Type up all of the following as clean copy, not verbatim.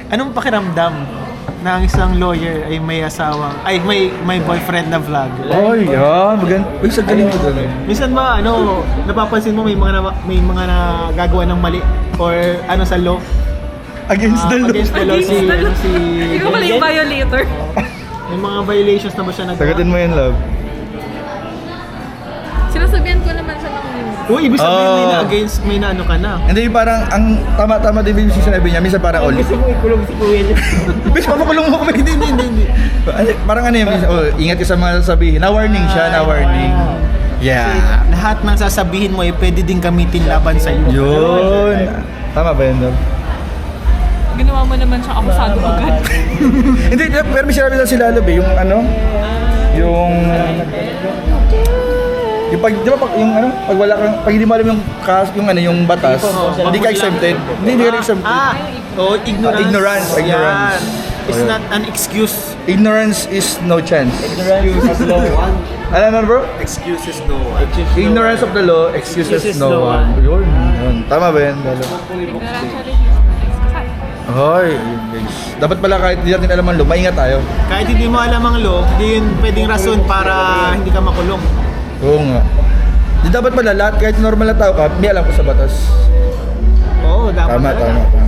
Anong pakiramdam na ang isang lawyer ay may asawang, ay may boyfriend na vlogger? Oh, yan. Maganda. Uy, sa galing mo doon. Minsan ba, napapansin mo may mga nagagawa ng mali or sa law? Against the law. Against the law si Hindi ko pala yung violator. May mga violations na ba siya nagawa? Sagutin mo yan, love. Sinasabihan ko naman siya ng Ibig sabihin may Oh. na against, may na ka na. Hindi, parang ang tama-tama din yung sinabi niya. Minsan parang Gusto mo ikulong si Kuya niya. Bis, mapakulong mo kami. Hindi. Parang ano yun, ingat ka sa mga sabihin. Na-warning siya, na-warning. Yeah. Lahat ng sasabihin mo ay pwede din gamitin laban sa iyo. Yun. Tama ba yun, love? ginawa mo naman siya akusado agad. Hindi, pero may sinabi daw sila, love, yung pag, di ba, pag wala kang, pag hindi mo alam yung batas, hindi ka exempted. Hindi ka exempted. Ignorance. Ignorance. Yan. It's not an excuse. Ignorance is no chance. Ignorance is no one. Alam mo, bro? Excuses no one. Ignorance of the law, excuses no one. Yun. Tama ba yan, Lalo? Hoy, guys. Dapat pala kahit hindi natin alam ang law, maingat tayo. Kahit hindi mo alam ang law, hindi yun pwedeng rason para hindi ka makulong. Oo nga. Di dapat pala lahat, kahit normal na tao ka, may alam ko sa batas. Oo, dapat. Tama.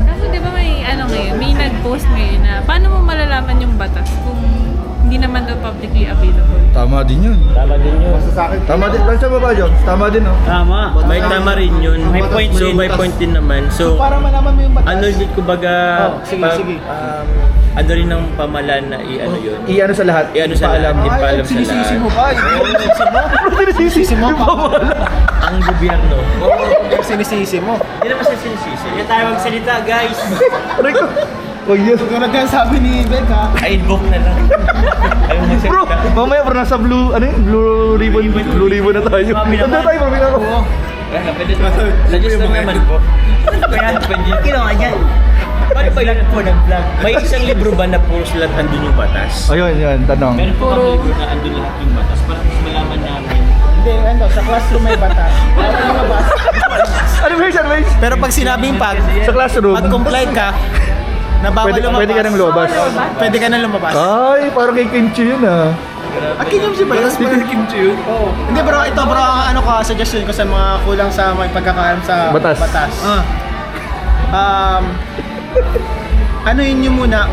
Kaso di ba may ngayon, may nag-post ngayon na paano mo malalaman yung batas kung hindi naman daw publicly available? Tama din yun. Tama din. Lang sa baba, John. Tama din, no? Tama. May tama rin yun. May point din. May point din naman. So, Para malaman mo yung batas. ano din kumbaga, Sige. ano rin ng pamahalaan na i-ano yun. I-ano sa lahat. I-ano sa lahat. Ipaalam sa Sinisisi mo lahat. ba? Sinisisi mo pa. Ang gobyerno. Sinisisi mo. Hindi naman siya sinisisi. Hindi tayo magsalita, guys. Rico. Oh, yes. Tulad yan sabi ni Beck ha. I invoke na lang. Ayaw Bro, magsalita. mamaya bro, nasa blue ribbon na tayo. Tanda tayo, bro, ako. Pwede suggest lang naman po. Kaya pwede. Ginawa dyan. Paano ba yun po nag-vlog? May isang libro ba na puro lahat andun yung batas? Ayun, tanong. Meron po bang libro na andun lahat yung batas? Para mas malaman namin. Hindi, sa classroom may batas. Bawal lumabas. Advice. Pero pag sinabing Sa classroom. pag compliant ka, na bawal lumabas. Pwede ka nang lumabas. Pwede ka nang lumabas. Ay, parang kay Kimchi yun ah. Kimchi ba yun? Kimchi yun? Oo. Hindi bro, ito bro, ang suggestion ko sa mga kulang sa may pagkakaalam sa Batas. Ano yun nyo muna,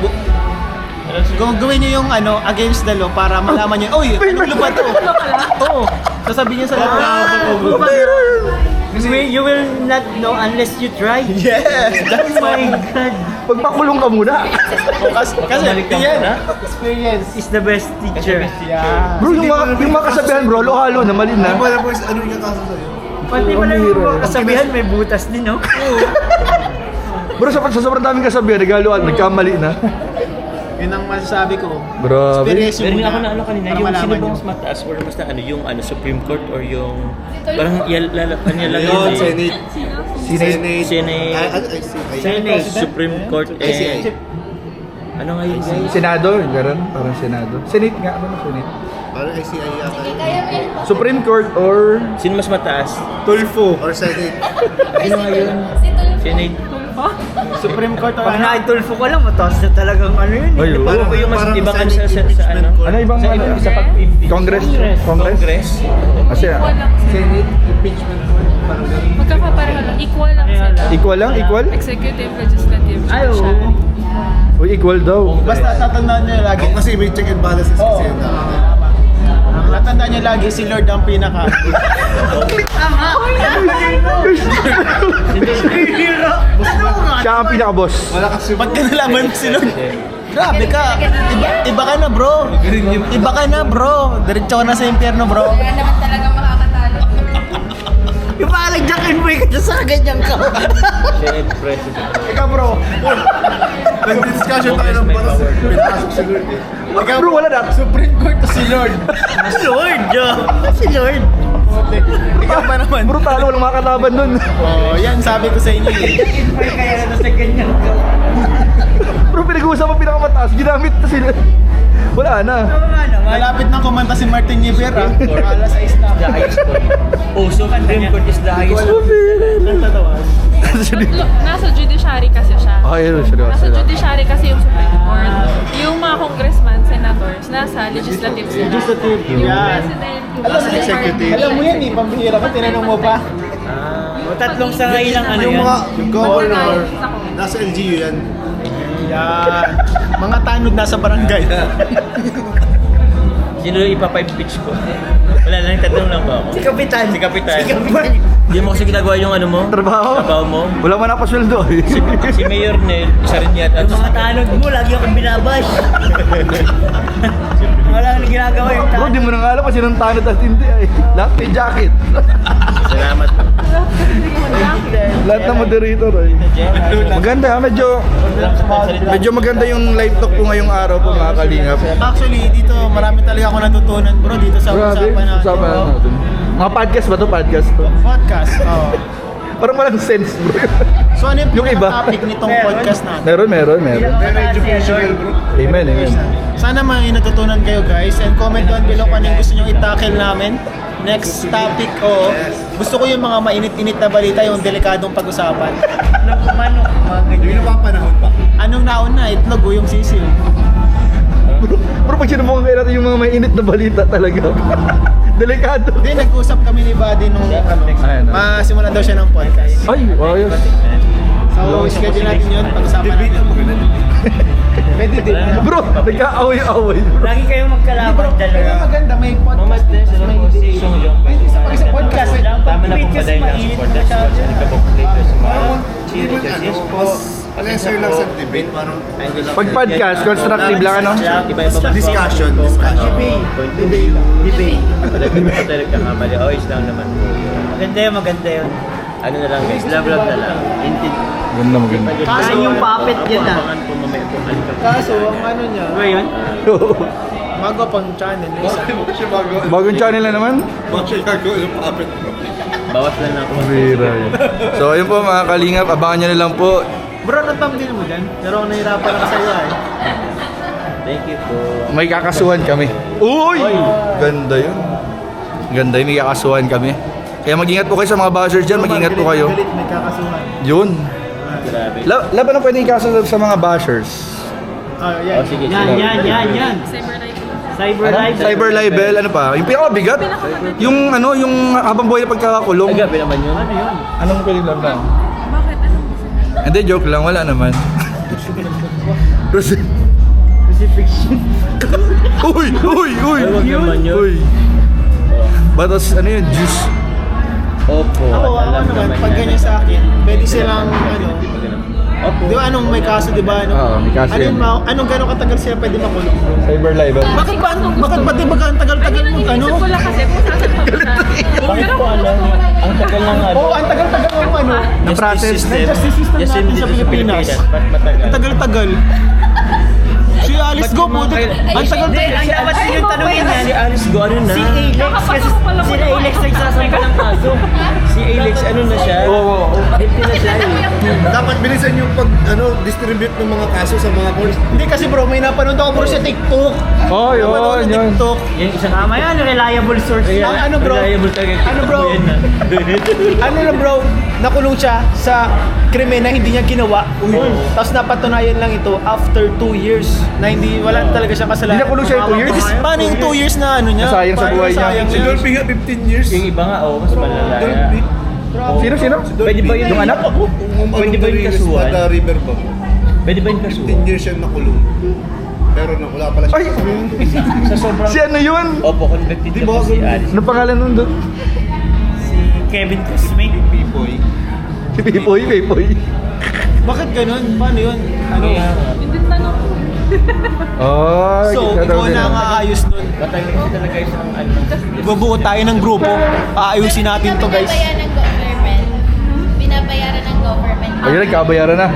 gawin nyo yung against the law para malaman nyo, oy, anong lupa to? Oo, sasabihin nyo sa law. You will not know unless you try. Yes, that's my God. Pagpakulong ka muna. Kasi yan, experience Is the best teacher. Yeah. Bro, yung mga kasabihan bro, halo na, mali na. Pati pala yung mga kasabihan, may butas din, no? Bro, sa sobrang daming kasabihan, naghaluan, nagkamali na. Yun ang masasabi ko. Grabe. Experience Pero muna. ako na kanina, para yung malaman sino bang nyo. mas mataas or mas na yung Supreme Court or yung parang lalapan niya lang Yun, yun Senate. Senate, Supreme Court, ano nga yun guys? Senado, gano'n, parang Senado. Senate nga, ano Senate? Parang ICI yata. Supreme Court or... Sino mas mataas? Tulfo. Or Senate. Ano nga yun? Senate. Supreme Court or Pag na-idolfo ko lang, mataas na talagang ano yun. Ayun. Ano ba yung mas Parang iba kan Senate sa impeachment ano? court. Ano ibang Sa ano? sa pag-impeach? Congress? Congress? Kasi Senate impeachment court. Parang ganun. Magkakapareho lang. Equal lang sila. equal lang, equal? Executive, legislative, judiciary. Uy, equal daw. Basta tatandaan nyo lagi. Kasi may check and balances Oo. kasi yun. Tatandaan nyo lagi si Lord ang pinaka. Siya ang pinaka-boss. Wala kasi Ba't ka nalaban si Lord? Grabe ka. Iba ka na bro. Iba ka na bro. Diretso ka na sa impyerno bro. Kaya naman talaga makakatalo. Yung parang Jack and Boy ka sa ganyan ka. Senate President. Ikaw bro. nag-discussion tayo ng batas. Pinasok si Lord eh. Ikaw Bro, wala na. Supreme Court to si Lord. Lord, si Lord. Ikaw pa naman. Bro, talo, walang makakalaban dun. Oh, yan sabi ko sa inyo eh. Boy kaya na sa ganyan ka. Bro, pinag-uusapan pinakamataas. Ginamit na sila. Wala na. Malapit nang kumanta si Martin Rivera. Alas 6 na. The highest court. Oh, so Supreme Court is the highest court. Ang tatawa. Nasa judiciary kasi siya. Ay, seryoso. Nasa judiciary kasi yung Supreme Court. Yung mga congressman, senators, nasa legislative sila. Legislative. Yan. President, Nasa executive. Alam mo yan eh, pambihira ka, tinanong mo pa. Tatlong sangay lang ano Yung yan. mga governor, nasa LGU yan. Yan. Mga tanod nasa barangay. Sino yung ipapa-impeach ko? Wala lang, tatanong lang ba ako? Si Kapitan. Si Kapitan. Hindi mo kasi ginagawa yung ano mo? Trabaho? Trabaho mo? Wala man ako sweldo eh. Si Mayor Nel, isa rin yata. Yung mga tanod mo, lagi akong binabash. Wala nang ginagawa yung Bro, tanod. di mo na nga alam kasi nang tanod at hindi ay. Lahat may jacket. Salamat. Lahat na moderator ay. Maganda ha, medyo maganda yung live talk po ngayong araw po mga kalingap. Actually, dito marami talaga ako natutunan bro dito sa Grabe, usapan natin. usapan natin. Mga podcast ba to? Podcast to? Podcast. Oh. Parang walang sense bro. So ano Yung iba? topic nitong podcast natin? Meron. Very educational, bro. Amen. Sana may natutunan kayo guys and comment down below kung anong gusto nyo i-tackle namin. Next topic ko, gusto ko yung mga mainit-init na balita, yung delikadong pag-usapan. Manok, mga ganyan. Yung napapanahon pa. Anong nauna, itlog o yung sisiw? Bro, pag sinubukan kayo natin yung mga mainit na balita talaga. Delikado. Hindi, nag-usap kami ni Buddy nung Ayan, masimulan daw siya ng podcast. Ay, ayos. So, schedule natin yun, pag-usapan natin. Pwede din. Bro, nagka-away-away bro. Lagi kayong magkalaban Pero dalawa. maganda, may podcast. May hindi. Sa podcast. Tama na pong padayin ng support at sa nagkabukulator sa mga cheerleaders. Yes po. Lesser lang sa debate, parang Pag podcast, constructive lang ano? Iba-iba discussion. Debate. Hindi mo talaga kakamali. Always lang naman po yun. Maganda yun, maganda yun. Ano na lang guys, love na lang. Ganda maganda. Saan yung puppet yun ah? Abangan po mamaya kung ano ka. Kaso, ang ano niya, Ba yun? mago pang channel. Bakit siya bago? Bagong channel na naman? Bakit siya gagawa ng puppet mo? Bawas lang ako. Bira yun. So ayun po mga kalingap, abangan nyo na lang po. Bro, ano thumbnail mo dyan? Pero ako nahirapan ako sa'yo eh. Thank you po. May kakasuhan kami. Uy! Ganda yun. Ganda yun, may kakasuhan kami. Kaya mag-ingat po kayo sa mga bashers dyan, mag-ingat po kayo. Galit, may kakasuhan. Yun. Grabe. Laban ang pwedeng kaso sa mga bashers. Oh, yan. Oh, sige. Yan. Cyber life. Cyber life. Cyber libel, ano pa? Yung pinakabigat? Yung ano, yung habang buhay na pagkakakulong. Ay, gabi naman yun. Anong pwedeng laban? Bakit? Ano? Hindi, joke lang. Wala naman. Crucifixion. Uy! Ay, wag naman yun. Uy! Batas, ano yun? Juice. Opo. Ako alam naman, naman pag yan. ganyan sa akin, pwede silang, ano, Opo. di ba anong may kaso, di ba? Ano? Oo, may kaso yan. Anong gano'ng katagal sila pwede makulong? Cyber libel. Bakit ba di ba ang tagal-tagal mo, ano? Iniisip ko lang kasi kung saan pa siya. Bakit po alam? Ang tagal ng ano. Oo, ang tagal-tagal mo, ano? Na process. Justice system natin sa Pilipinas. Ba't matagal? Ang tagal-tagal. Si Alice Go po, ang Hindi, tagal-tagal. ang dapat din yung tanongin yan. Si Alice Go, ano na? Si Alex, kasi sila Alex nagsasampa ng kaso. Si Alex, ano na siya? Oo. Guilty na siya eh. Dapat bilisan yung distribute ng mga kaso sa mga courts. Hindi kasi bro, may napanood ako bro sa TikTok. Oh, Napanood yun, sa yun. TikTok. Yung isang Tama yan, reliable source. Ano bro? Reliable talaga. Ano, bro? Yan na. Ano na bro, nakulong siya sa krimen na hindi niya ginawa. Tapos napatunayan lang ito after 2 years na wala talaga siyang kasalanan. Hindi nakulong siya yung 2 years? Paano yung 2 years na ano niya? Nasayang sa Paano buhay niya. nasayang Si Dolphy nga 15 years. Yung iba nga, mas malala. Dolphy. Sino? Pwede ba yun? Yung anak? Pwede ba yung kasuhan? Sa River ba? Pwede ba yung kasuhan? 15 years siya nakulong. Pero wala pala siya. Ay! Sa sobrang... Si ano yun? Opo, convicted Di na ba? po si Alice. Ano pangalan nun doon? Si Kevin Cosme. Pipoy. Si Pipoy. Bakit ganun? Paano yun? Ano? Hindi tanong ko. Oh, So, ikaw na ang aayos nun. Matangin kasi talaga isang ano. Bubuo tayo ng grupo. Aayusin natin to guys. Binabayaran ng government. Binabayaran ng government. Ayun, nagkabayaran na.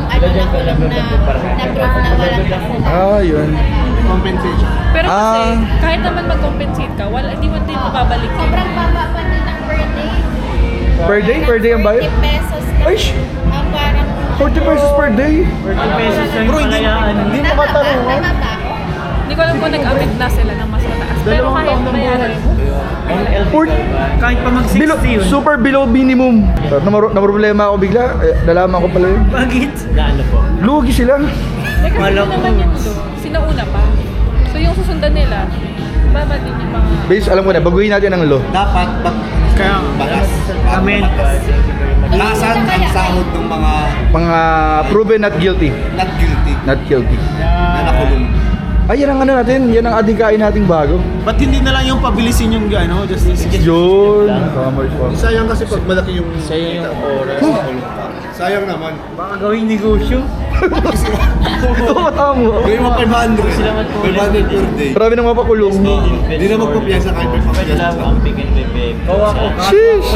Ang taong nakulong na proof na walang kasalanan. Ah, yun. Compensation. Pero kasi, Ah. kahit naman mag-compensate ka, hindi mo din mababalik yun. Sobrang baba pa din ang per day. Per day ang bayad? 40 pesos lang. Ay, sh! Ang parang... 40 pesos per day? 40 pesos lang Bro, yung hindi palayaan. mo Tama ba? matanong. Tama ba? Hindi ko alam kung nag-amend na sila ng mas mataas. Pero kahit bayaran mo, Kahit pa mag-60 Below, yun. super below minimum. Na problema ako bigla. Nalaman ko pala yun. Bakit? Na ano po? Lugi sila. kasi hindi naman yung do. Sinauna pa. So yung susundan nila, baba din yung mga... Base, alam ko na, baguhin natin ang law. Dapat Kaya, batas. kami, Nasaan ang sahod ng mga Mga proven not guilty. not guilty Not guilty. na nakulong? Ay, yan ang ano natin. Yan ang adhikain nating bago. ba't hindi na lang yung pabilisin yung ano, justice? Yun. Tama rin. Sayang kasi pag malaki yung Sayang yung oras. sayang naman. Baka gawing negosyo. Oo, tama. Gawin mo 500. 500 per day. Marami nang mapakulong. Hindi na magpapiyansa kahit may Pwede papiyansa. lang ang bigyan bebe. Kawa ko. Sheesh!